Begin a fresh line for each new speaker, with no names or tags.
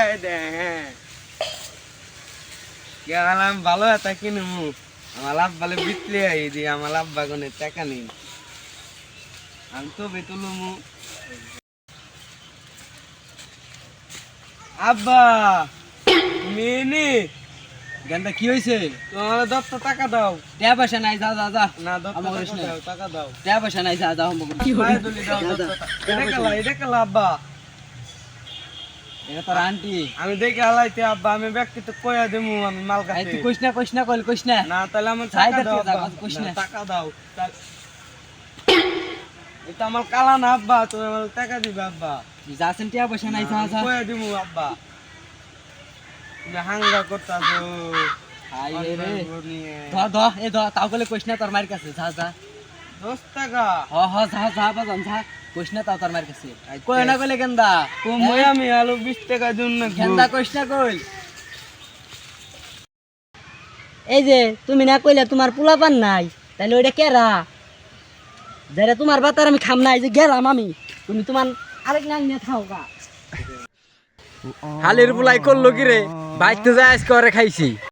কয়ে দে হ্যাঁ কে আলাম ভালো এটা কিনমু আমার আব্বালে বিতলে আই দি আমার আব্বা কোনে টাকা নেই আমি তো বেতুলমু আব্বা মেনে
গেন্দা কি হইছে?
তোমার 10টা টাকা দাও
টাকা পয়সা নাই, যা যা যা।
না 10টা
আমার
টাকা
করিস না।
দাও টাকা দাও
টাকা পয়সা নাই, যা যা। কি
পায়ে ধরি দাও 10টা টাকা এটা কেলা আব্বা
এটা তোর আন্টি।
আমি দেখে হালাইতে আব্বা আমি ব্যক্তি তো কইয়া দেমু আমি মাল
এই
কাছে
তুই কইস না কইল কইস না।
না তাহলে আমার
ছাই
টাকা দাও
দেখতে যা,
আব্বা।
কইস
না,
না।
টাকা দাও এটা আমার কালা না আব্বা তুমি আমার টাকা দিবে আব্বা
তুই যাচ্ছেন টাকা পয়সা নাই, যা যা।
কইয়া দিমু আব্বা তুমি হাঙ্গা করতাছো
হাই রে ধ এ ধ তাও বলে কইস না তোর মার কাছে, যা যা।
10 টাকা
হ যা যা বাজান যা। কইস না তাও তোর মার কাছে। কই না কইলে গেন্দা
কমই আমি আলু 20 টাকা দিন না
গেন্দা কইস না কই।
এই যে তুমি না কইলে তোমার পোলাপান নাই, তাহলে ওইটা কেরা যারা তোমার বাতার আমি খাম নাই যে গেলাম আমি, তুমি তোমার আরেক নাম নিয়ে খাও গা।
হালের বুলাই করলো কি রে? বাইতে যায় আজকে ওরে খাইছি।